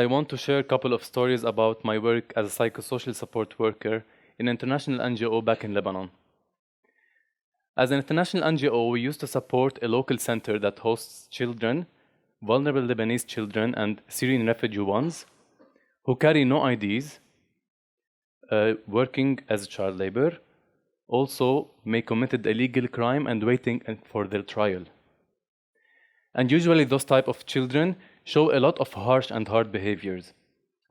I want to share a couple of stories about my work as a psychosocial support worker in an international NGO back in Lebanon. As an international NGO, we used to support a local center that hosts children, vulnerable Lebanese children and Syrian refugee ones, who carry no IDs, working as child labor, also may committed a legal crime and waiting for their trial. And usually those type of children show a lot of harsh and hard behaviors,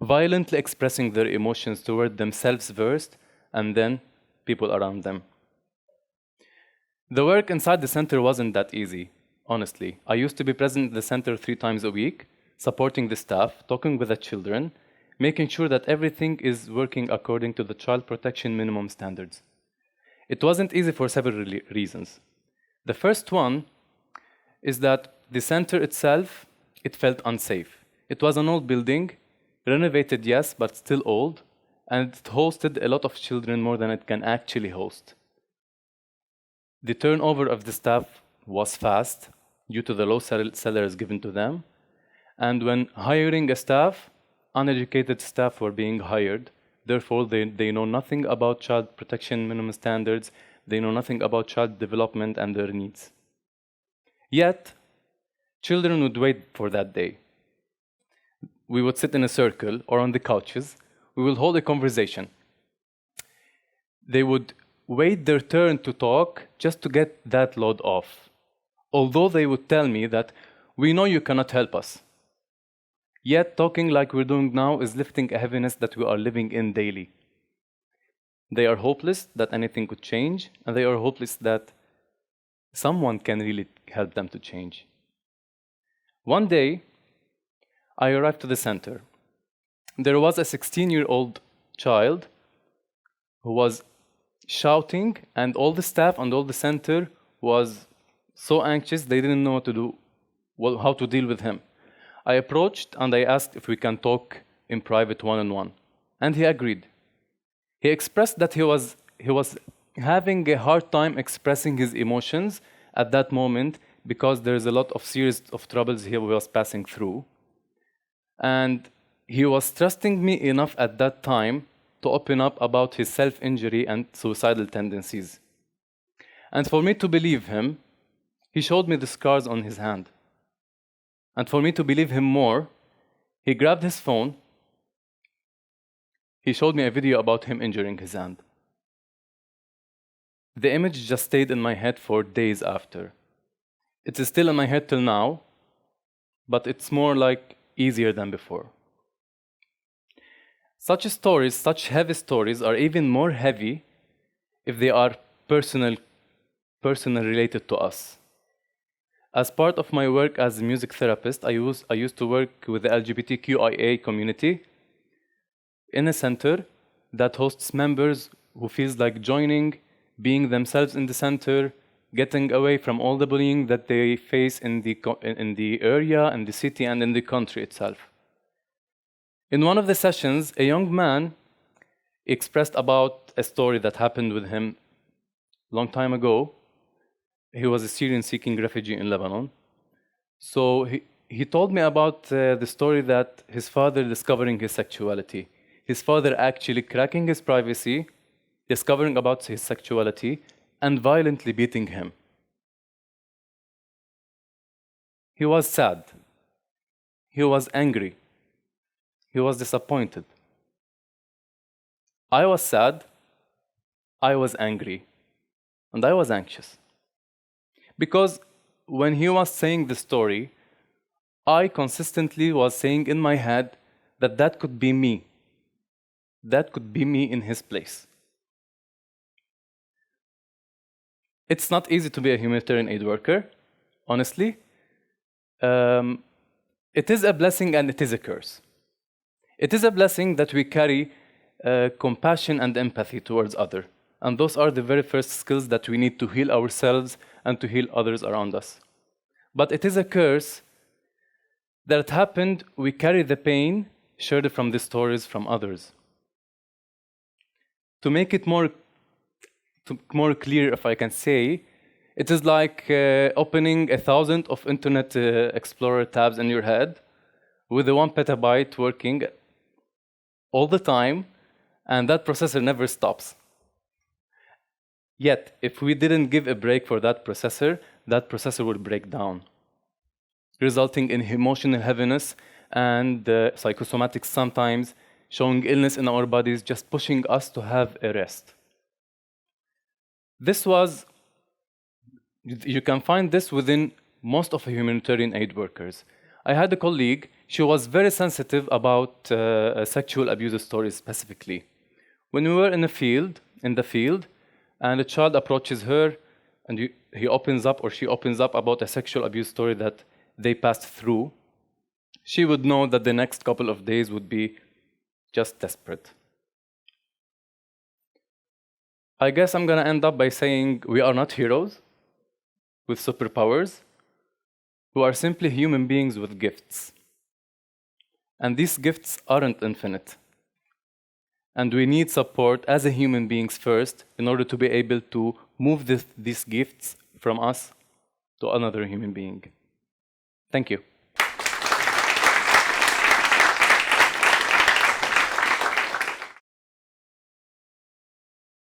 violently expressing their emotions toward themselves first and then people around them. The work inside the center wasn't that easy, honestly. I used to be present at the center 3 times a week, supporting the staff, talking with the children, making sure that everything is working according to the child protection minimum standards. It wasn't easy for several reasons. The first one is that the center itself, it felt unsafe. It was an old building, renovated, yes, but still old, and it hosted a lot of children more than it can actually host. The turnover of the staff was fast due to the low salaries given to them, and when hiring a staff, uneducated staff were being hired. Therefore, they know nothing about child protection minimum standards, they know nothing about child development and their needs. Yet, children would wait for that day. We would sit in a circle or on the couches. We will hold a conversation. They would wait their turn to talk just to get that load off. Although they would tell me that, we know you cannot help us. Yet talking like we're doing now is lifting a heaviness that we are living in daily. They are hopeless that anything could change, and they are hopeless that someone can really help them to change. One day, I arrived to the center. There was a 16-year-old child who was shouting, and all the staff and all the center was so anxious they didn't know what to do, how to deal with him. I approached and I asked if we can talk in private one-on-one, and he agreed. He expressed that he was having a hard time expressing his emotions at that moment because there's a lot of series of troubles he was passing through. And he was trusting me enough at that time to open up about his self-injury and suicidal tendencies. And for me to believe him, he showed me the scars on his hand. And for me to believe him more, he grabbed his phone. He showed me a video about him injuring his hand. The image just stayed in my head for days after. It is still in my head till now, but it's more like easier than before. Such stories, such heavy stories, are even more heavy if they are personal related to us. As part of my work as a music therapist, I used to work with the LGBTQIA community in a center that hosts members who feels like joining, being themselves in the center, getting away from all the bullying that they face in the area, in the city, and in the country itself. In one of the sessions, a young man expressed about a story that happened with him a long time ago. He was a Syrian-seeking refugee in Lebanon. So he told me about the story that his father discovering his sexuality. His father actually cracking his privacy, discovering about his sexuality, and violently beating him. He was sad. He was angry. He was disappointed. I was sad. I was angry. And I was anxious. Because when he was saying the story, I consistently was saying in my head that that could be me. That could be me in his place. It's not easy to be a humanitarian aid worker, honestly. It is a blessing and it is a curse. It is a blessing that we carry compassion and empathy towards others. And those are the very first skills that we need to heal ourselves and to heal others around us. But it is a curse that happened, we carry the pain shared from the stories from others. To make it more clear, if I can say, it is like opening 1,000 of Internet Explorer tabs in your head, with the 1 petabyte working all the time, and that processor never stops. Yet, if we didn't give a break for that processor would break down, resulting in emotional heaviness and psychosomatics sometimes, showing illness in our bodies, just pushing us to have a rest. You can find this within most of the humanitarian aid workers. I had a colleague, she was very sensitive about sexual abuse stories specifically. When we were in the field, and a child approaches her, and he opens up or she opens up about a sexual abuse story that they passed through, she would know that the next couple of days would be just desperate. I guess I'm gonna end up by saying we are not heroes with superpowers. We are simply human beings with gifts. And these gifts aren't infinite. And we need support as a human beings first in order to be able to move these gifts from us to another human being. Thank you.